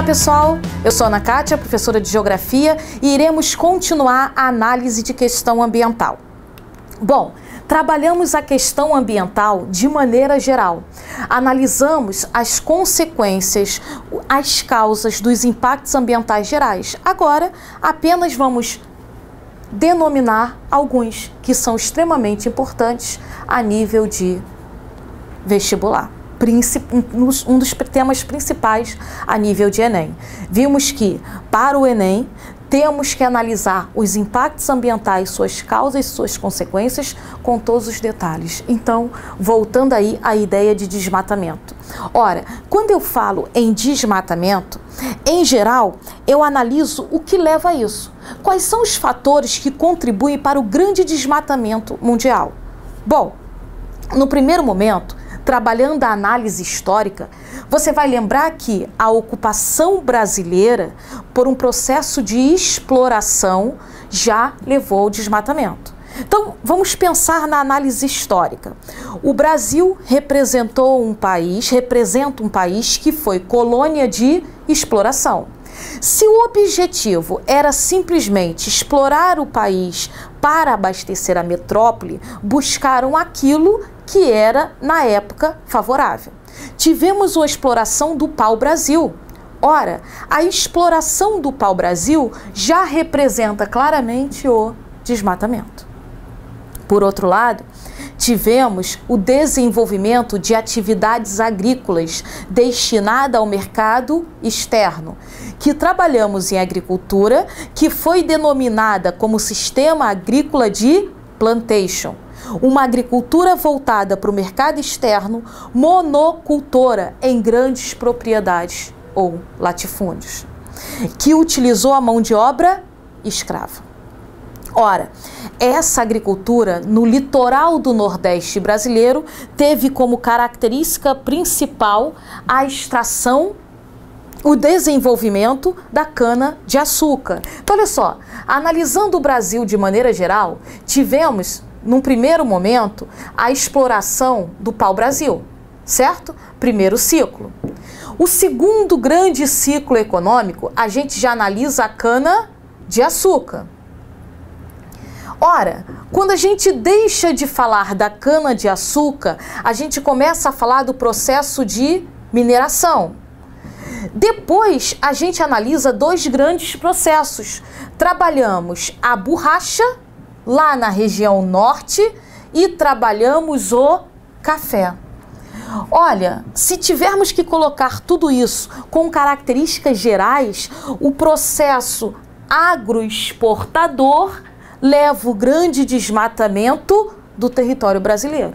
pessoal, eu sou Ana Kátia, professora de Geografia, e iremos continuar a análise de questão ambiental. Bom, trabalhamos a questão ambiental de maneira geral. Analisamos as consequências, as causas dos impactos ambientais gerais. Agora, apenas vamos denominar alguns que são extremamente importantes a nível de vestibular. Um dos temas principais a nível de Enem. Vimos que, para o Enem, temos que analisar os impactos ambientais, suas causas e suas consequências com todos os detalhes. Então, voltando aí à ideia de desmatamento. Ora, quando eu falo em desmatamento, em geral, eu analiso o que leva a isso. Quais são os fatores que contribuem para o grande desmatamento mundial? Bom, no primeiro momento, trabalhando a análise histórica, você vai lembrar que a ocupação brasileira, por um processo de exploração, já levou ao desmatamento. Então, vamos pensar na análise histórica. O Brasil representa um país que foi colônia de exploração. Se o objetivo era simplesmente explorar o país para abastecer a metrópole, buscaram aquilo que era, na época, favorável. Tivemos uma exploração do pau-brasil. Ora, a exploração do pau-brasil já representa claramente o desmatamento. Por outro lado, tivemos o desenvolvimento de atividades agrícolas destinada ao mercado externo, que trabalhamos em agricultura, que foi denominada como sistema agrícola de plantation. Uma agricultura voltada para o mercado externo, monocultora em grandes propriedades ou latifúndios, que utilizou a mão de obra escrava. Ora, essa agricultura no litoral do Nordeste brasileiro teve como característica principal a extração, o desenvolvimento da cana-de-açúcar. Então, olha só, analisando o Brasil de maneira geral, tivemos, num primeiro momento, a exploração do pau-brasil, certo? Primeiro ciclo. O segundo grande ciclo econômico, a gente já analisa a cana-de-açúcar. Ora, quando a gente deixa de falar da cana-de-açúcar, a gente começa a falar do processo de mineração. Depois, a gente analisa dois grandes processos. Trabalhamos a borracha, lá na região norte, e trabalhamos o café. Olha, se tivermos que colocar tudo isso com características gerais, o processo agroexportador leva o grande desmatamento do território brasileiro.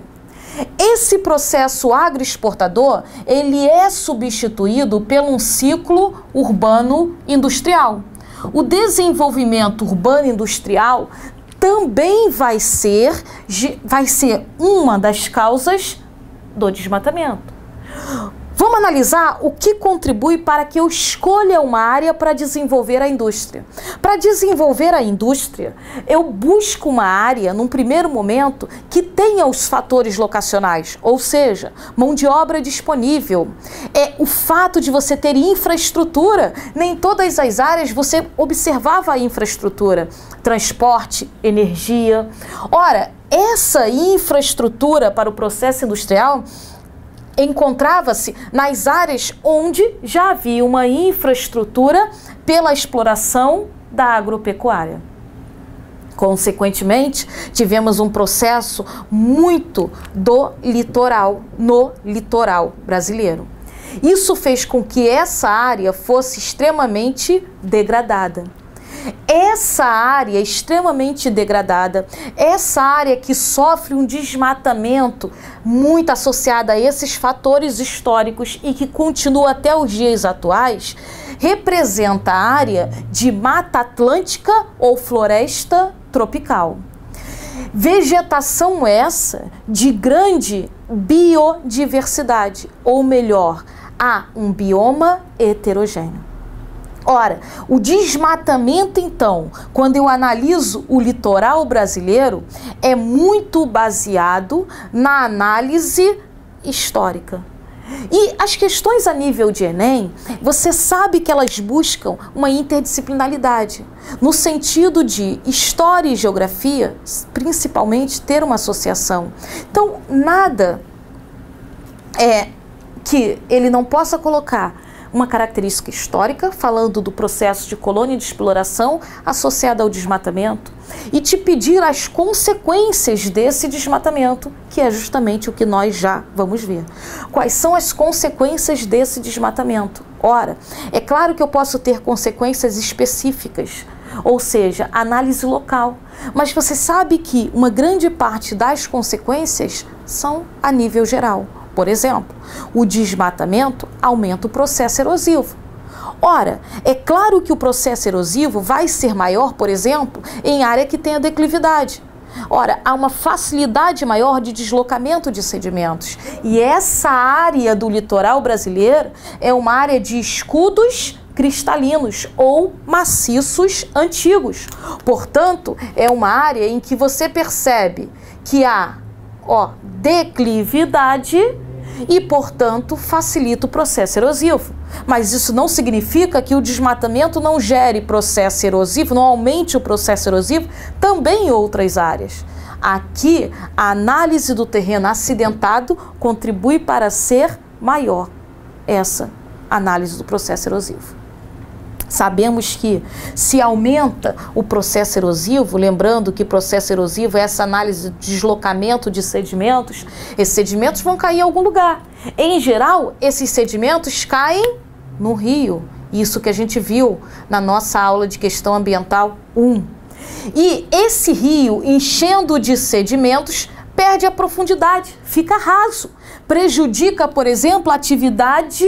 Esse processo agroexportador, ele é substituído por um ciclo urbano-industrial. O desenvolvimento urbano-industrial também vai ser uma das causas do desmatamento. Vamos analisar o que contribui para que eu escolha uma área para desenvolver a indústria. Para desenvolver a indústria, eu busco uma área, num primeiro momento, que tenha os fatores locacionais, ou seja, mão de obra disponível. É o fato de você ter infraestrutura. Nem todas as áreas você observava a infraestrutura. Transporte, energia. Ora, essa infraestrutura para o processo industrial encontrava-se nas áreas onde já havia uma infraestrutura pela exploração da agropecuária. Consequentemente, tivemos um processo muito no litoral brasileiro. Isso fez com que essa área fosse extremamente degradada. Essa área extremamente degradada, essa área que sofre um desmatamento muito associado a esses fatores históricos e que continua até os dias atuais, representa a área de Mata Atlântica ou floresta tropical. Vegetação essa de grande biodiversidade, ou melhor, há um bioma heterogêneo. Ora, o desmatamento, então, quando eu analiso o litoral brasileiro, é muito baseado na análise histórica. E as questões a nível de Enem, você sabe que elas buscam uma interdisciplinaridade, no sentido de história e geografia, principalmente, ter uma associação. Então, nada que ele não possa colocar uma característica histórica, falando do processo de colônia e de exploração associada ao desmatamento, e te pedir as consequências desse desmatamento, que é justamente o que nós já vamos ver. Quais são as consequências desse desmatamento? Ora, é claro que eu posso ter consequências específicas, ou seja, análise local, mas você sabe que uma grande parte das consequências são a nível geral. Por exemplo, o desmatamento aumenta o processo erosivo. Ora, é claro que o processo erosivo vai ser maior, por exemplo, em área que tenha declividade. Ora, há uma facilidade maior de deslocamento de sedimentos. E essa área do litoral brasileiro é uma área de escudos cristalinos ou maciços antigos. Portanto, é uma área em que você percebe que há declividade e, portanto, facilita o processo erosivo. Mas isso não significa que o desmatamento não gere processo erosivo, não aumente o processo erosivo também em outras áreas. Aqui, a análise do terreno acidentado contribui para ser maior essa análise do processo erosivo. Sabemos que se aumenta o processo erosivo, lembrando que processo erosivo é essa análise de deslocamento de sedimentos, esses sedimentos vão cair em algum lugar. Em geral, esses sedimentos caem no rio, isso que a gente viu na nossa aula de questão ambiental 1. E esse rio, enchendo de sedimentos, perde a profundidade, fica raso, prejudica, por exemplo, a atividade.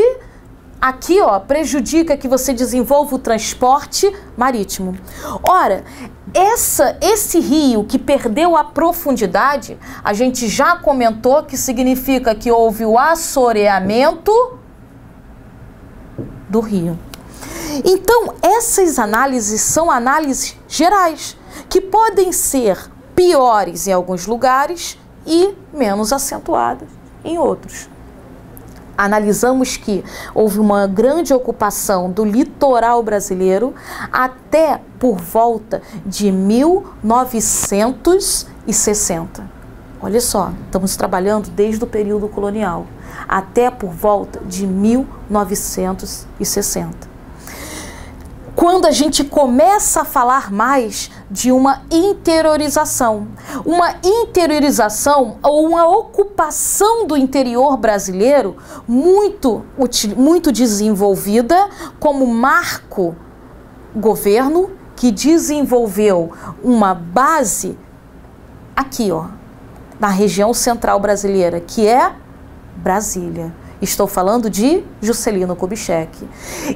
Aqui, prejudica que você desenvolva o transporte marítimo. Ora, esse rio que perdeu a profundidade, a gente já comentou que significa que houve o assoreamento do rio. Então, essas análises são análises gerais, que podem ser piores em alguns lugares e menos acentuadas em outros. Analisamos que houve uma grande ocupação do litoral brasileiro até por volta de 1960. Olha só, estamos trabalhando desde o período colonial, até por volta de 1960. Quando a gente começa a falar mais de uma interiorização ou uma ocupação do interior brasileiro muito desenvolvida como marco governo que desenvolveu uma base aqui, na região central brasileira, que é Brasília. Estou falando de Juscelino Kubitschek.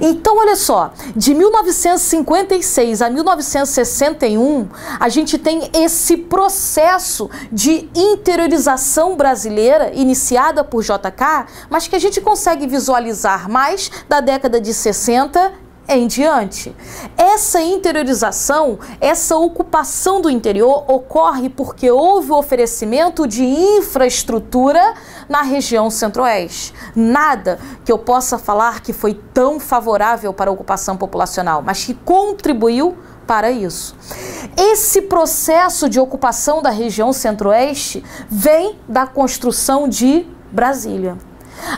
Então, olha só, de 1956 a 1961, a gente tem esse processo de interiorização brasileira, iniciada por JK, mas que a gente consegue visualizar mais da década de 60 em diante. Essa interiorização, essa ocupação do interior ocorre porque houve o oferecimento de infraestrutura na região centro-oeste. Nada que eu possa falar que foi tão favorável para a ocupação populacional, mas que contribuiu para isso. Esse processo de ocupação da região centro-oeste vem da construção de Brasília.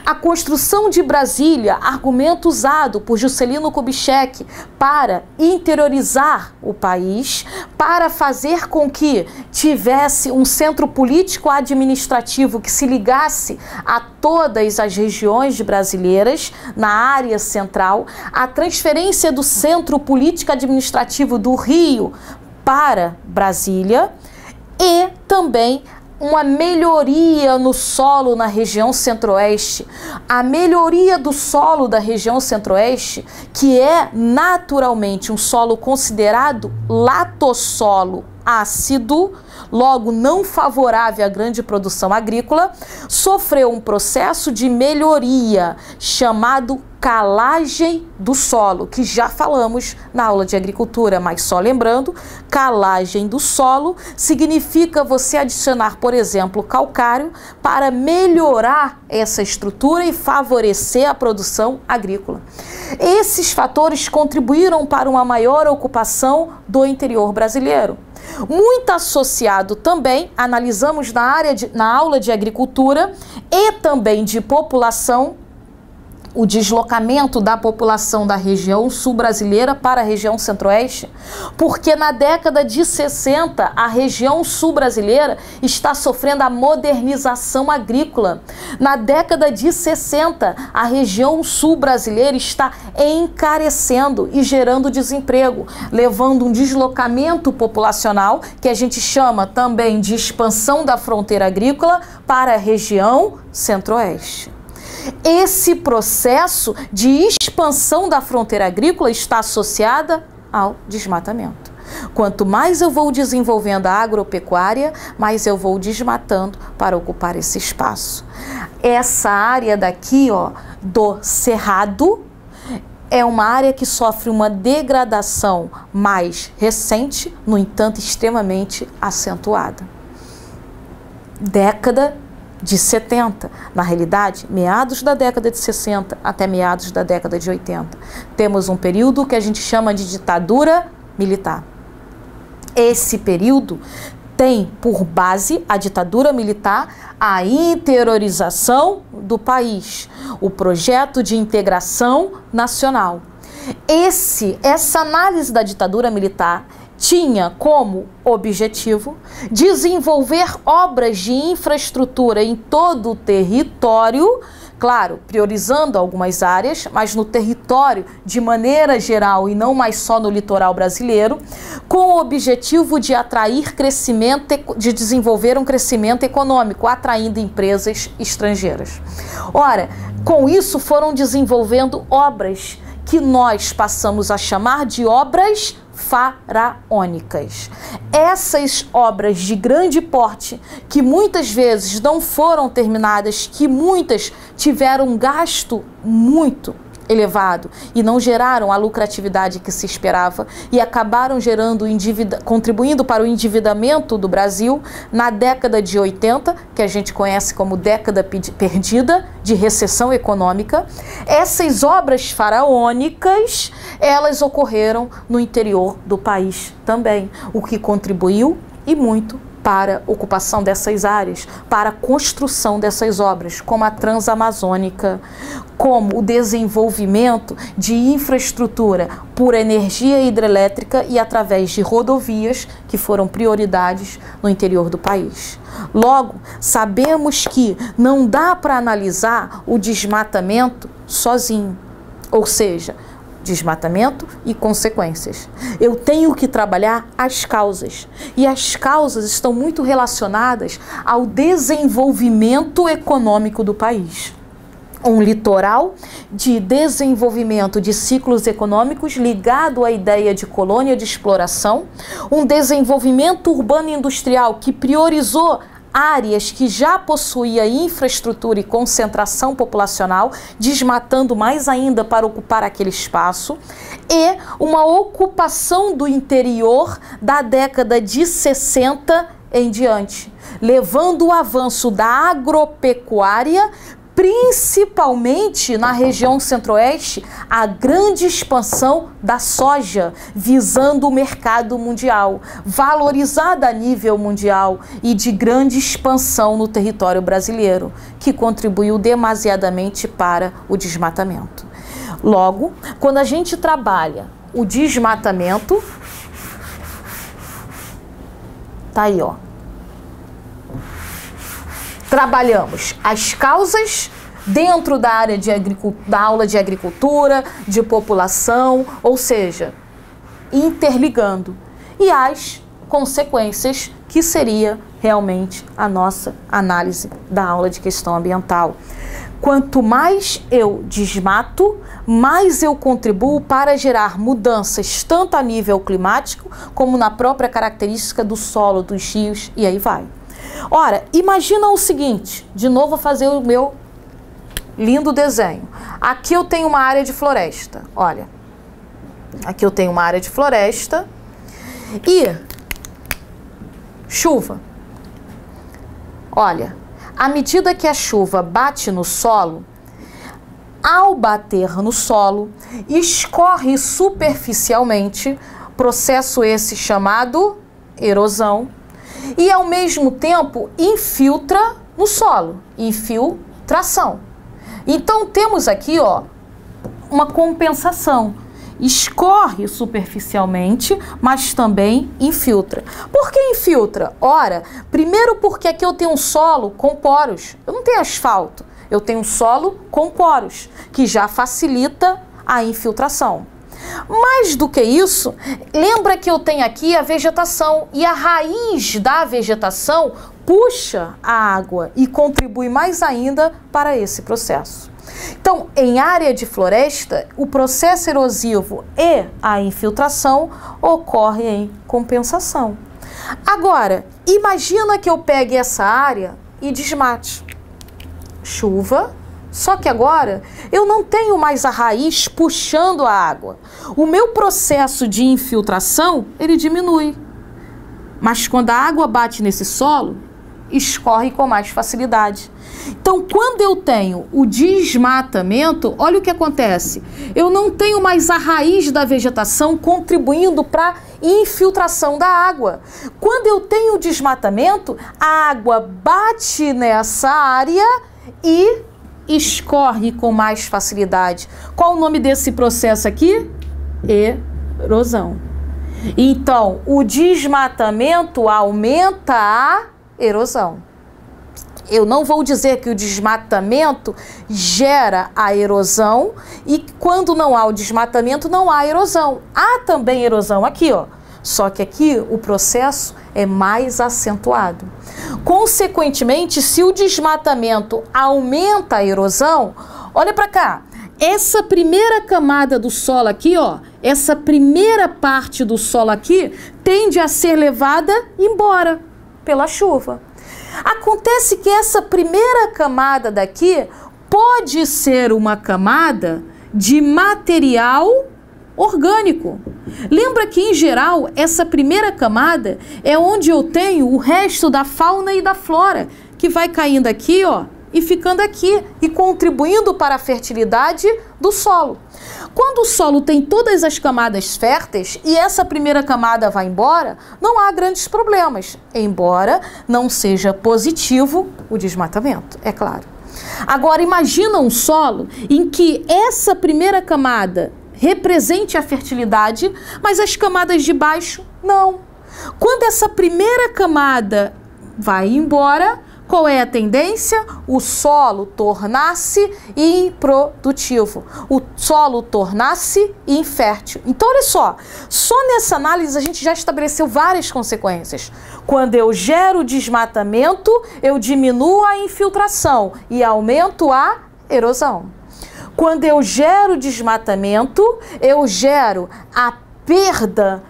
A construção de Brasília, argumento usado por Juscelino Kubitschek para interiorizar o país, para fazer com que tivesse um centro político-administrativo que se ligasse a todas as regiões brasileiras na área central, a transferência do centro político-administrativo do Rio para Brasília e também uma melhoria no solo na região centro-oeste. A melhoria do solo da região centro-oeste, que é naturalmente um solo considerado latossolo ácido, logo não favorável à grande produção agrícola, sofreu um processo de melhoria chamado calagem do solo, que já falamos na aula de agricultura, mas só lembrando, calagem do solo significa você adicionar, por exemplo, calcário para melhorar essa estrutura e favorecer a produção agrícola. Esses fatores contribuíram para uma maior ocupação do interior brasileiro. Muito associado também, analisamos na aula de agricultura e também de população, o deslocamento da população da região sul brasileira para a região centro-oeste, porque na década de 60 a região sul brasileira está sofrendo a modernização agrícola. Na década de 60 a região sul brasileira está encarecendo e gerando desemprego, levando um deslocamento populacional que a gente chama também de expansão da fronteira agrícola para a região centro-oeste. Esse processo de expansão da fronteira agrícola está associada ao desmatamento. Quanto mais eu vou desenvolvendo a agropecuária, mais eu vou desmatando para ocupar esse espaço. Essa área daqui, ó, do Cerrado, é uma área que sofre uma degradação mais recente, no entanto, extremamente acentuada. Década de 70, na realidade, meados da década de 60 até meados da década de 80. Temos um período que a gente chama de ditadura militar. Esse período tem por base a ditadura militar, a interiorização do país, o projeto de integração nacional. Essa análise da ditadura militar tinha como objetivo desenvolver obras de infraestrutura em todo o território, claro, priorizando algumas áreas, mas no território de maneira geral e não mais só no litoral brasileiro, com o objetivo de atrair crescimento, de desenvolver um crescimento econômico, atraindo empresas estrangeiras. Ora, com isso foram desenvolvendo obras que nós passamos a chamar de obras faraônicas. Essas obras de grande porte, que muitas vezes não foram terminadas, que muitas tiveram um gasto muito elevado e não geraram a lucratividade que se esperava e acabaram gerando contribuindo para o endividamento do Brasil na década de 80, que a gente conhece como década perdida de recessão econômica. Essas obras faraônicas, elas ocorreram no interior do país também, o que contribuiu e muito para a ocupação dessas áreas, para a construção dessas obras, como a Transamazônica, como o desenvolvimento de infraestrutura por energia hidrelétrica e através de rodovias, que foram prioridades no interior do país. Logo, sabemos que não dá para analisar o desmatamento sozinho, ou seja, desmatamento e consequências. Eu tenho que trabalhar as causas. E as causas estão muito relacionadas ao desenvolvimento econômico do país. Um litoral de desenvolvimento de ciclos econômicos ligado à ideia de colônia de exploração, um desenvolvimento urbano e industrial que priorizou áreas que já possuía infraestrutura e concentração populacional, desmatando mais ainda para ocupar aquele espaço, e uma ocupação do interior da década de 60 em diante, levando o avanço da agropecuária, principalmente na região centro-oeste, a grande expansão da soja, visando o mercado mundial, valorizada a nível mundial e de grande expansão no território brasileiro, que contribuiu demasiadamente para o desmatamento. Logo, quando a gente trabalha o desmatamento, tá aí, ó. Trabalhamos as causas dentro da área da aula de agricultura, de população, ou seja, interligando, e as consequências, que seria realmente a nossa análise da aula de questão ambiental. Quanto mais eu desmato, mais eu contribuo para gerar mudanças tanto a nível climático como na própria característica do solo, dos rios e aí vai. Ora, imagina o seguinte, de novo vou fazer o meu lindo desenho. Aqui eu tenho uma área de floresta, olha. Aqui eu tenho uma área de floresta e chuva. Olha, à medida que a chuva bate no solo, ao bater no solo, escorre superficialmente, processo esse chamado erosão, e ao mesmo tempo infiltra no solo, infiltração. Então temos aqui, ó, uma compensação. Escorre superficialmente, mas também infiltra. Por que infiltra? Ora, primeiro porque aqui eu tenho um solo com poros. Eu não tenho asfalto, eu tenho um solo com poros, que já facilita a infiltração. Mais do que isso, lembra que eu tenho aqui a vegetação e a raiz da vegetação puxa a água e contribui mais ainda para esse processo. Então, em área de floresta, o processo erosivo e a infiltração ocorrem em compensação. Agora, imagina que eu pegue essa área e desmate. Chuva, só que agora eu não tenho mais a raiz puxando a água. O meu processo de infiltração, ele diminui. Mas quando a água bate nesse solo, escorre com mais facilidade. Então, quando eu tenho o desmatamento, olha o que acontece. Eu não tenho mais a raiz da vegetação contribuindo para a infiltração da água. Quando eu tenho o desmatamento, a água bate nessa área e escorre com mais facilidade. Qual o nome desse processo aqui? Erosão. Então, o desmatamento aumenta a erosão. Eu não vou dizer que o desmatamento gera a erosão e quando não há o desmatamento não há erosão. Há também erosão aqui, ó. Só que aqui o processo é mais acentuado. Consequentemente, se o desmatamento aumenta a erosão, olha para cá. Essa primeira camada do solo aqui, ó, essa primeira parte do solo aqui tende a ser levada embora pela chuva. Acontece que essa primeira camada daqui pode ser uma camada de material orgânico. Lembra que, em geral, essa primeira camada é onde eu tenho o resto da fauna e da flora, que vai caindo aqui, ó, e ficando aqui, e contribuindo para a fertilidade do solo. Quando o solo tem todas as camadas férteis e essa primeira camada vai embora, não há grandes problemas, embora não seja positivo o desmatamento, é claro. Agora, imagina um solo em que essa primeira camada represente a fertilidade, mas as camadas de baixo não. Quando essa primeira camada vai embora, qual é a tendência? O solo tornar-se improdutivo, o solo tornar-se infértil. Então, olha só nessa análise a gente já estabeleceu várias consequências. Quando eu gero desmatamento, eu diminuo a infiltração e aumento a erosão. Quando eu gero desmatamento, eu gero a perda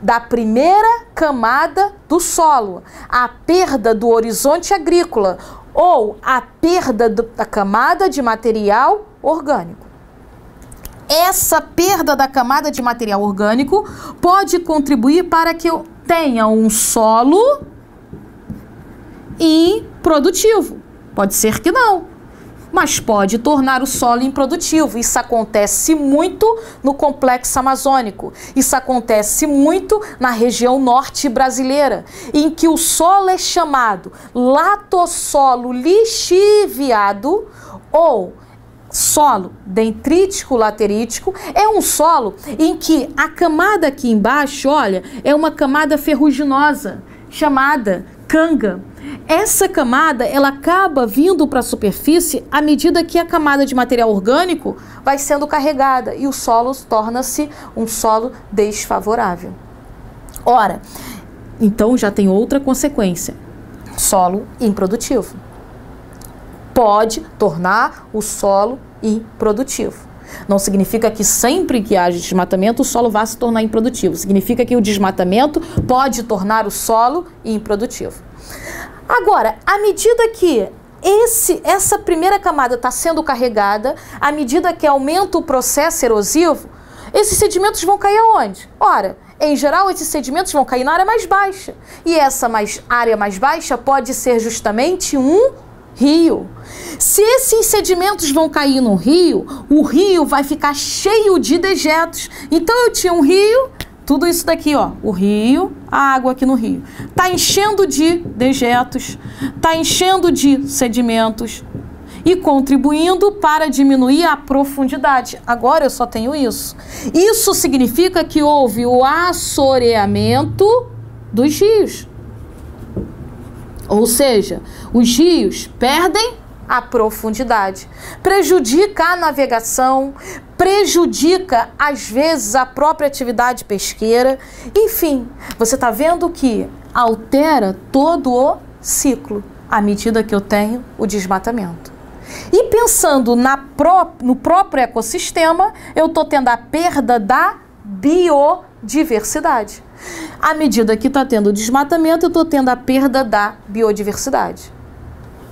da primeira camada do solo, a perda do horizonte agrícola ou a perda da camada de material orgânico. Essa perda da camada de material orgânico pode contribuir para que eu tenha um solo improdutivo. Pode ser que não, mas pode tornar o solo improdutivo. Isso acontece muito no complexo amazônico. Isso acontece muito na região norte brasileira, em que o solo é chamado latossolo lixiviado ou solo dendrítico-laterítico. É um solo em que a camada aqui embaixo, olha, é uma camada ferruginosa chamada canga. Essa camada, ela acaba vindo para a superfície à medida que a camada de material orgânico vai sendo carregada e o solo torna-se um solo desfavorável. Ora, então já tem outra consequência: solo improdutivo. Pode tornar o solo improdutivo. Não significa que sempre que haja desmatamento o solo vai se tornar improdutivo. Significa que o desmatamento pode tornar o solo improdutivo. Agora, à medida que essa primeira camada está sendo carregada, à medida que aumenta o processo erosivo, esses sedimentos vão cair aonde? Ora, em geral, esses sedimentos vão cair na área mais baixa. E essa área mais baixa pode ser justamente um rio. Se esses sedimentos vão cair no rio, o rio vai ficar cheio de dejetos. Então eu tinha um rio, tudo isso daqui, ó, o rio, a água aqui no rio, tá enchendo de dejetos, tá enchendo de sedimentos e contribuindo para diminuir a profundidade. Agora eu só tenho isso. Isso significa que houve o assoreamento dos rios. Ou seja, os rios perdem a profundidade, prejudica a navegação, prejudica às vezes a própria atividade pesqueira. Enfim, você está vendo que altera todo o ciclo à medida que eu tenho o desmatamento. E pensando no próprio ecossistema, eu estou tendo a perda da biodiversidade. À medida que está tendo o desmatamento, eu estou tendo a perda da biodiversidade.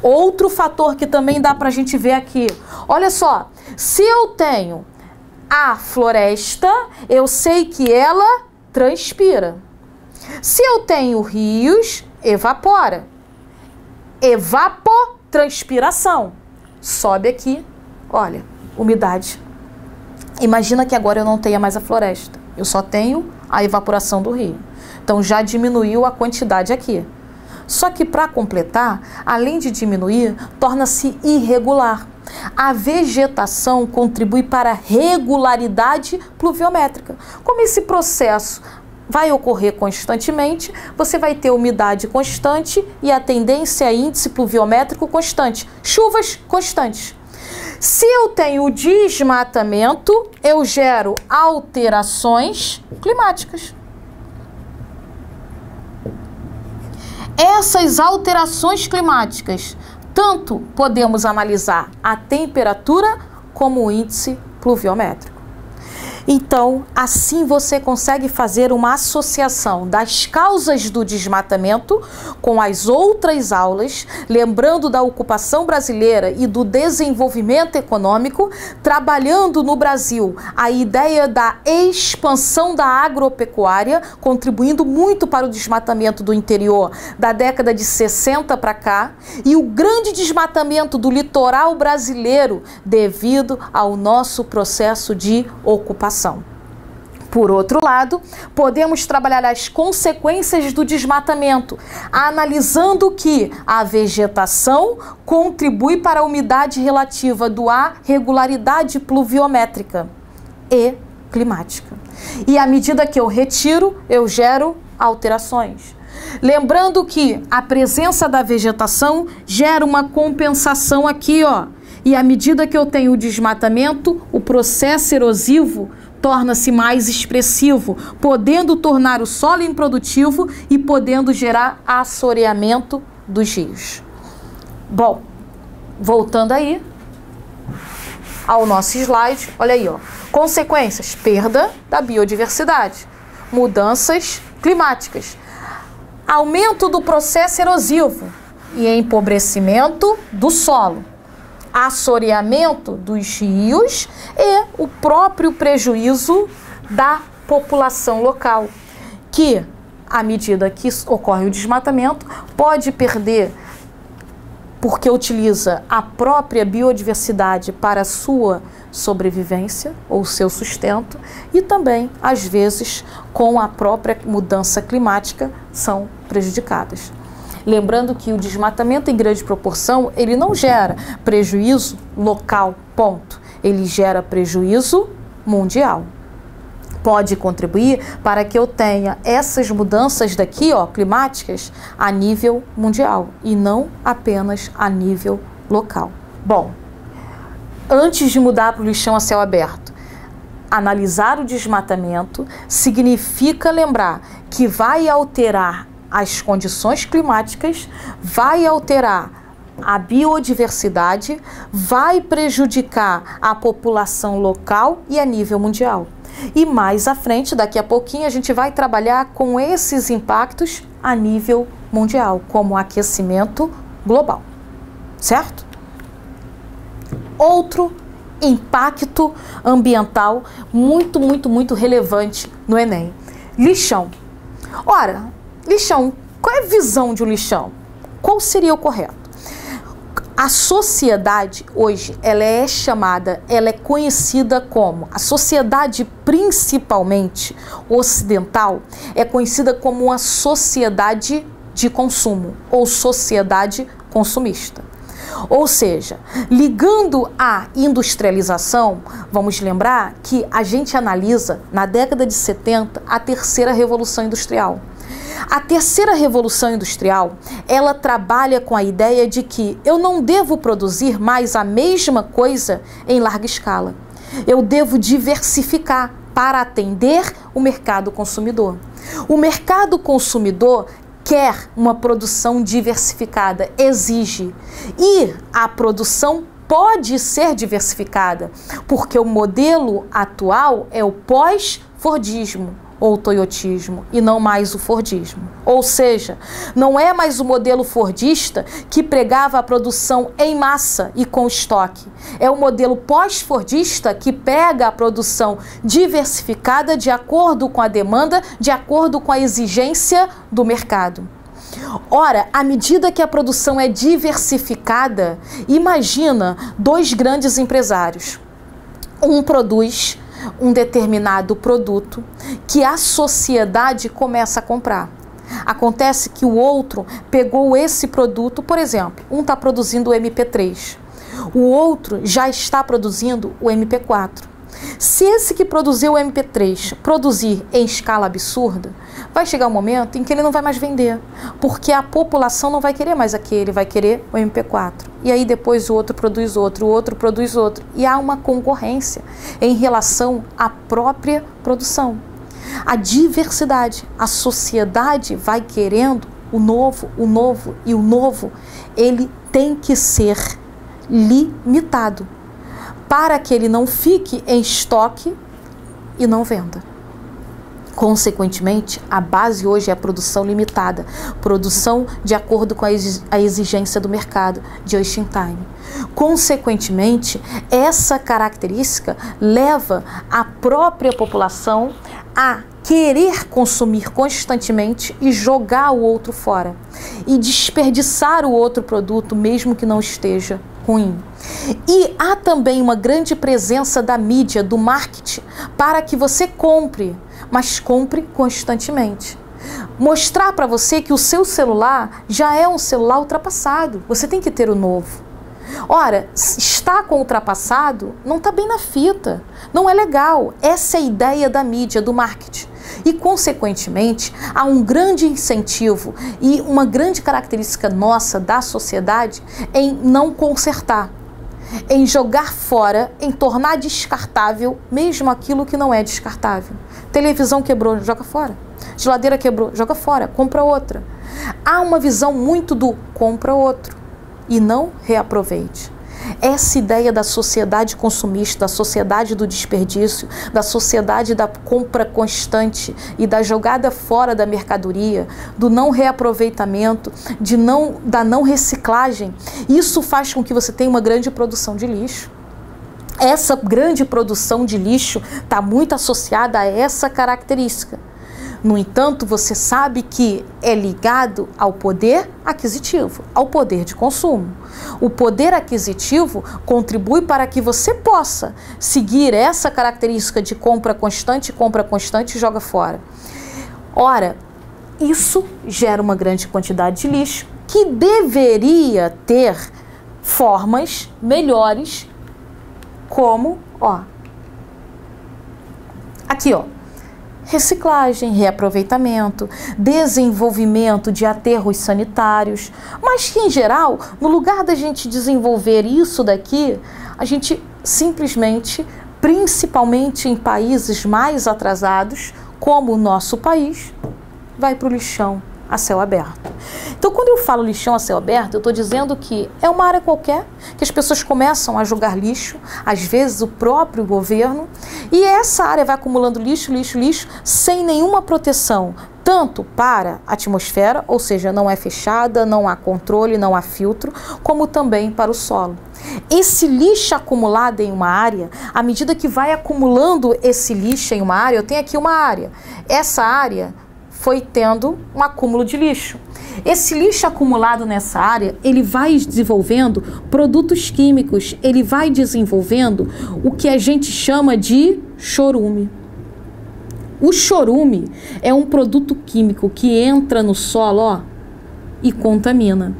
Outro fator que também dá para a gente ver aqui. Olha só, se eu tenho a floresta, eu sei que ela transpira. Se eu tenho rios, evapora. Evapotranspiração. Sobe aqui, olha, umidade. Imagina que agora eu não tenha mais a floresta. Eu só tenho a evaporação do rio. Então já diminuiu a quantidade aqui. Só que para completar, além de diminuir, torna-se irregular. A vegetação contribui para a regularidade pluviométrica. Como esse processo vai ocorrer constantemente, você vai ter umidade constante e a tendência é índice pluviométrico constante, chuvas constantes. Se eu tenho desmatamento, eu gero alterações climáticas. Essas alterações climáticas, tanto podemos analisar a temperatura como o índice pluviométrico. Então, assim você consegue fazer uma associação das causas do desmatamento com as outras aulas, lembrando da ocupação brasileira e do desenvolvimento econômico, trabalhando no Brasil a ideia da expansão da agropecuária, contribuindo muito para o desmatamento do interior da década de 60 para cá, e o grande desmatamento do litoral brasileiro devido ao nosso processo de ocupação. Por outro lado, podemos trabalhar as consequências do desmatamento, analisando que a vegetação contribui para a umidade relativa do ar, regularidade pluviométrica e climática. E à medida que eu retiro, eu gero alterações. Lembrando que a presença da vegetação gera uma compensação aqui, ó. E à medida que eu tenho o desmatamento, o processo erosivo torna-se mais expressivo, podendo tornar o solo improdutivo e podendo gerar assoreamento dos rios. Bom, voltando aí ao nosso slide, olha aí, ó. Consequências: perda da biodiversidade, mudanças climáticas, aumento do processo erosivo e empobrecimento do solo, assoreamento dos rios e o próprio prejuízo da população local, que, à medida que ocorre o desmatamento, pode perder, porque utiliza a própria biodiversidade para a sua sobrevivência ou seu sustento, e também, às vezes, com a própria mudança climática, são prejudicadas. Lembrando que o desmatamento em grande proporção, ele não gera prejuízo local, ponto. Ele gera prejuízo mundial. Pode contribuir para que eu tenha essas mudanças daqui, ó, climáticas, a nível mundial e não apenas a nível local. Bom, antes de mudar para o lixão a céu aberto, analisar o desmatamento significa lembrar que vai alterar as condições climáticas, vai alterar a biodiversidade, vai prejudicar a população local e a nível mundial. E mais à frente, daqui a pouquinho, a gente vai trabalhar com esses impactos a nível mundial, como o aquecimento global, certo? Outro impacto ambiental muito relevante no Enem: lixão. Ora, lixão, qual é a visão de um lixão? Qual seria o correto? A sociedade hoje, ela é conhecida como, a sociedade principalmente ocidental, é conhecida como uma sociedade de consumo ou sociedade consumista. Ou seja, ligando à industrialização, vamos lembrar que a gente analisa na década de 70 a terceira revolução industrial. A terceira revolução industrial, ela trabalha com a ideia de que eu não devo produzir mais a mesma coisa em larga escala. Eu devo diversificar para atender o mercado consumidor. O mercado consumidor quer uma produção diversificada, exige. E a produção pode ser diversificada, porque o modelo atual é o pós-fordismo ou toyotismo e não mais o fordismo. Ou seja, não é mais o modelo fordista que pregava a produção em massa e com estoque. É o modelo pós-fordista que pega a produção diversificada de acordo com a demanda, de acordo com a exigência do mercado. Ora, à medida que a produção é diversificada, imagina dois grandes empresários. Um produz um determinado produto que a sociedade começa a comprar. Acontece que o outro pegou esse produto, por exemplo, um está produzindo o MP3, o outro já está produzindo o MP4. Se esse que produziu o MP3 produzir em escala absurda, vai chegar um momento em que ele não vai mais vender, porque a população não vai querer mais aquele, vai querer o MP4. E aí depois o outro produz outro, o outro produz outro. E há uma concorrência em relação à própria produção. A diversidade, a sociedade vai querendo o novo e o novo, ele tem que ser limitado, para que ele não fique em estoque e não venda. Consequentemente, a base hoje é a produção limitada, produção de acordo com a exigência do mercado, just in time. Consequentemente, essa característica leva a própria população a querer consumir constantemente e jogar o outro fora, e desperdiçar o outro produto, mesmo que não esteja ruim. E há também uma grande presença da mídia, do marketing, para que você compre, mas compre constantemente. Mostrar para você que o seu celular já é um celular ultrapassado, você tem que ter o novo. Ora, está com ultrapassado, não está bem na fita, não é legal. Essa é a ideia da mídia, do marketing. E, consequentemente, há um grande incentivo e uma grande característica nossa da sociedade em não consertar, em jogar fora, em tornar descartável mesmo aquilo que não é descartável. Televisão quebrou, joga fora. Geladeira quebrou, joga fora, compra outra. Há uma visão muito do compra outro e não reaproveite. Essa ideia da sociedade consumista, da sociedade do desperdício, da sociedade da compra constante e da jogada fora da mercadoria, do não reaproveitamento, da não reciclagem, isso faz com que você tenha uma grande produção de lixo. Essa grande produção de lixo está muito associada a essa característica. No entanto, você sabe que é ligado ao poder aquisitivo, ao poder de consumo. O poder aquisitivo contribui para que você possa seguir essa característica de compra constante e joga fora. Ora, isso gera uma grande quantidade de lixo que deveria ter formas melhores, como, aqui, reciclagem, reaproveitamento, desenvolvimento de aterros sanitários, mas que, em geral, no lugar da gente desenvolver isso daqui, a gente simplesmente, principalmente em países mais atrasados, como o nosso país, vai para o lixão a céu aberto. Então, quando eu falo lixão a céu aberto, eu estou dizendo que é uma área qualquer, que as pessoas começam a jogar lixo, às vezes o próprio governo, e essa área vai acumulando lixo, lixo, lixo, sem nenhuma proteção, tanto para a atmosfera, ou seja, não é fechada, não há controle, não há filtro, como também para o solo. Esse lixo acumulado em uma área, à medida que vai acumulando esse lixo em uma área, eu tenho aqui uma área, essa área foi tendo um acúmulo de lixo. Esse lixo acumulado nessa área, ele vai desenvolvendo produtos químicos, ele vai desenvolvendo o que a gente chama de chorume. O chorume é um produto químico que entra no solo, ó, e contamina.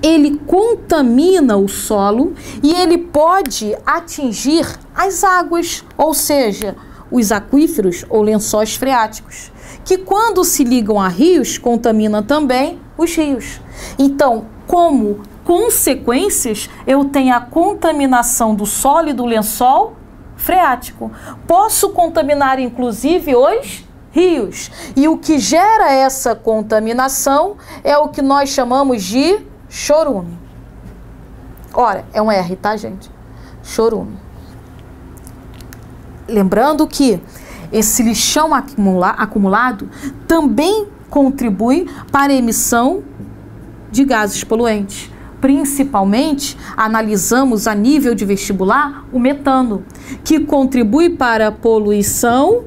Ele contamina o solo e ele pode atingir as águas, ou seja, os aquíferos ou lençóis freáticos, que quando se ligam a rios, contamina também os rios. Então, como consequências, eu tenho a contaminação do solo e do lençol freático. Posso contaminar, inclusive, os rios. E o que gera essa contaminação é o que nós chamamos de chorume. Ora, é um R, tá, gente? Chorume. Lembrando que esse lixão acumulado também contribui para a emissão de gases poluentes. Principalmente, analisamos a nível de vestibular o metano, que contribui para a poluição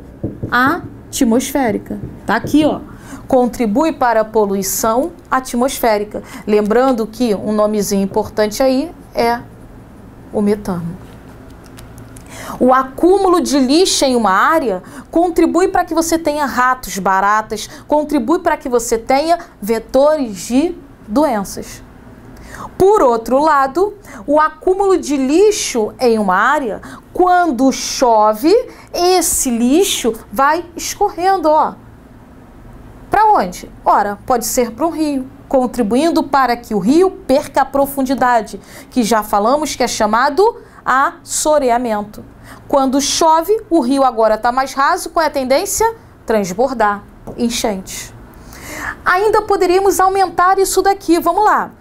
atmosférica. Tá aqui, ó. Contribui para a poluição atmosférica. Lembrando que um nomezinho importante aí é o metano. O acúmulo de lixo em uma área contribui para que você tenha ratos, baratas, contribui para que você tenha vetores de doenças. Por outro lado, o acúmulo de lixo em uma área, quando chove, esse lixo vai escorrendo, ó. Para onde? Ora, pode ser para um rio, contribuindo para que o rio perca a profundidade, que já falamos que é chamado assoreamento. Quando chove, o rio agora está mais raso, qual é a tendência? Transbordar, enchentes. Ainda poderíamos aumentar isso daqui, vamos lá.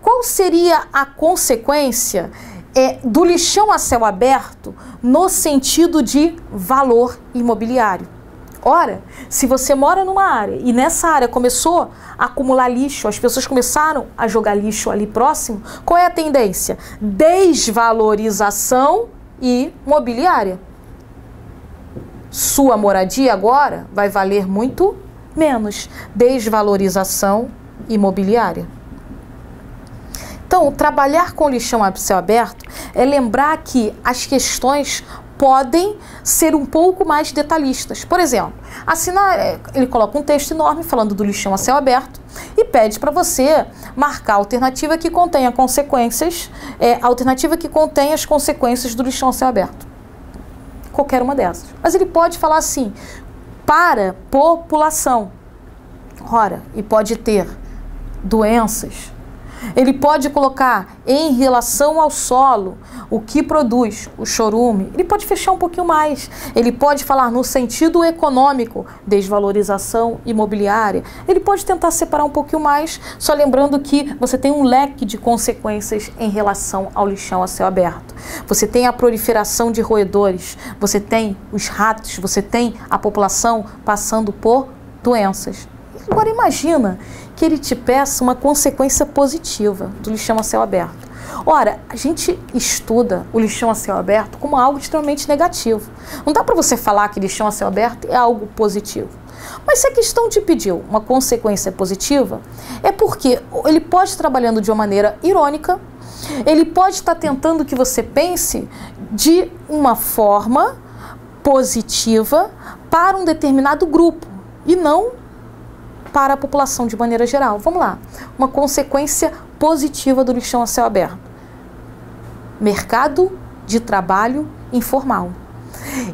Qual seria a consequência do lixão a céu aberto no sentido de valor imobiliário? Ora, se você mora numa área e nessa área começou a acumular lixo, as pessoas começaram a jogar lixo ali próximo, qual é a tendência? Desvalorização imobiliária. Sua moradia agora vai valer muito menos. Desvalorização imobiliária. Então, trabalhar com lixão a céu aberto é lembrar que as questões podem ser um pouco mais detalhistas. Por exemplo, ele coloca um texto enorme falando do lixão a céu aberto e pede para você marcar a alternativa que contém consequências, a alternativa que contém as consequências do lixão a céu aberto. Qualquer uma dessas. Mas ele pode falar assim, para população. Ora, e pode ter doenças. Ele pode colocar em relação ao solo, o que produz o chorume. Ele pode fechar um pouquinho mais. Ele pode falar no sentido econômico, desvalorização imobiliária. Ele pode tentar separar um pouquinho mais, só lembrando que você tem um leque de consequências em relação ao lixão a céu aberto. Você tem a proliferação de roedores, você tem os ratos, você tem a população passando por doenças. Agora imagina que ele te peça uma consequência positiva do lixão a céu aberto. Ora, a gente estuda o lixão a céu aberto como algo extremamente negativo. Não dá para você falar que lixão a céu aberto é algo positivo. Mas se a questão te pediu uma consequência positiva, é porque ele pode estar trabalhando de uma maneira irônica, ele pode estar tentando que você pense de uma forma positiva para um determinado grupo e não para a população de maneira geral. Vamos lá. Uma consequência positiva do lixão a céu aberto. Mercado de trabalho informal.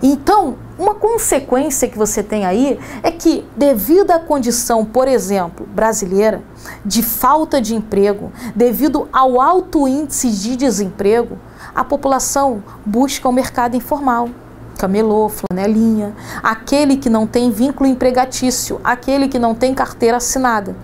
Então, uma consequência que você tem aí é que, devido à condição, por exemplo, brasileira, de falta de emprego, devido ao alto índice de desemprego, a população busca o mercado informal. camelô, flanelinha, aquele que não tem vínculo empregatício, aquele que não tem carteira assinada.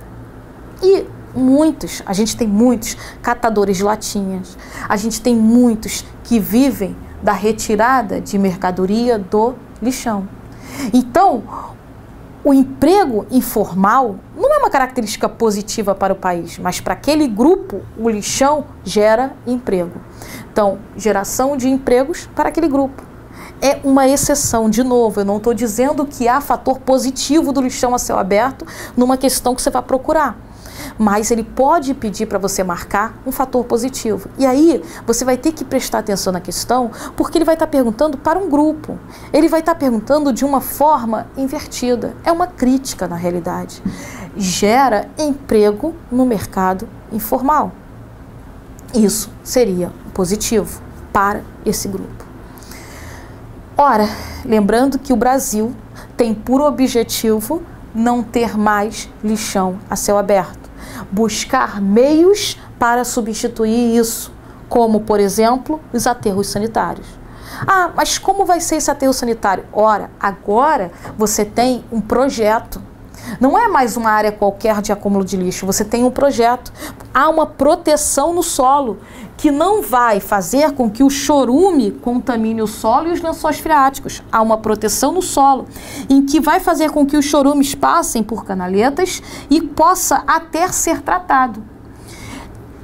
E muitos, a gente tem muitos catadores de latinhas, a gente tem muitos que vivem da retirada de mercadoria do lixão. Então, o emprego informal não é uma característica positiva para o país, mas para aquele grupo, o lixão gera emprego. Então, geração de empregos para aquele grupo. É uma exceção, de novo, eu não estou dizendo que há fator positivo do lixão a céu aberto numa questão que você vai procurar. Mas ele pode pedir para você marcar um fator positivo. E aí você vai ter que prestar atenção na questão, porque ele vai estar perguntando para um grupo. Ele vai estar perguntando de uma forma invertida. É uma crítica na realidade. Gera emprego no mercado informal. Isso seria positivo para esse grupo. Ora, lembrando que o Brasil tem por objetivo não ter mais lixão a céu aberto. Buscar meios para substituir isso, como, por exemplo, os aterros sanitários. Ah, mas como vai ser esse aterro sanitário? Ora, agora você tem um projeto. Não é mais uma área qualquer de acúmulo de lixo, você tem um projeto. Há uma proteção no solo que não vai fazer com que o chorume contamine o solo e os lençóis freáticos. Há uma proteção no solo em que vai fazer com que os chorumes passem por canaletas e possa até ser tratado.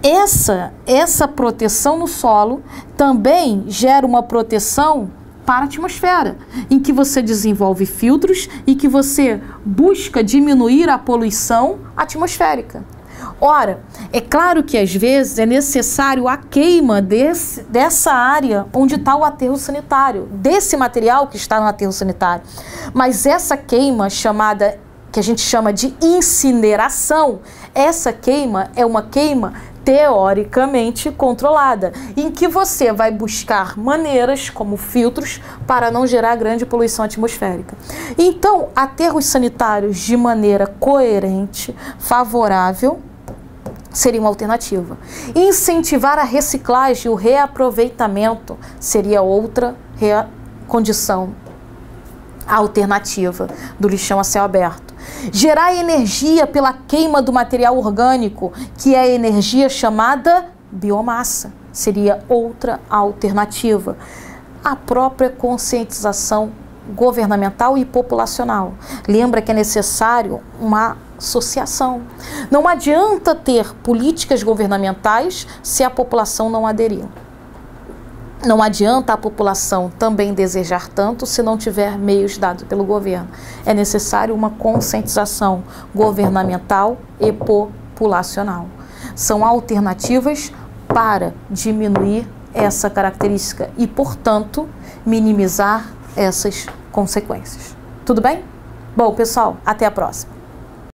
Essa proteção no solo também gera uma proteção para a atmosfera, em que você desenvolve filtros e que você busca diminuir a poluição atmosférica. Ora, é claro que às vezes é necessário a queima dessa área onde está o aterro sanitário, desse material que está no aterro sanitário. Mas essa queima chamada, que a gente chama de incineração, essa queima é uma queima teoricamente controlada, em que você vai buscar maneiras como filtros para não gerar grande poluição atmosférica. Então, aterros sanitários de maneira coerente, favorável, seria uma alternativa. Incentivar a reciclagem e o reaproveitamento seria outra condição alternativa do lixão a céu aberto. Gerar energia pela queima do material orgânico, que é a energia chamada biomassa, seria outra alternativa. A própria conscientização governamental e populacional. Lembra que é necessário uma associação. Não adianta ter políticas governamentais se a população não aderir. Não adianta a população também desejar tanto se não tiver meios dados pelo governo. É necessário uma conscientização governamental e populacional. São alternativas para diminuir essa característica e, portanto, minimizar essas consequências. Tudo bem? Bom, pessoal, até a próxima.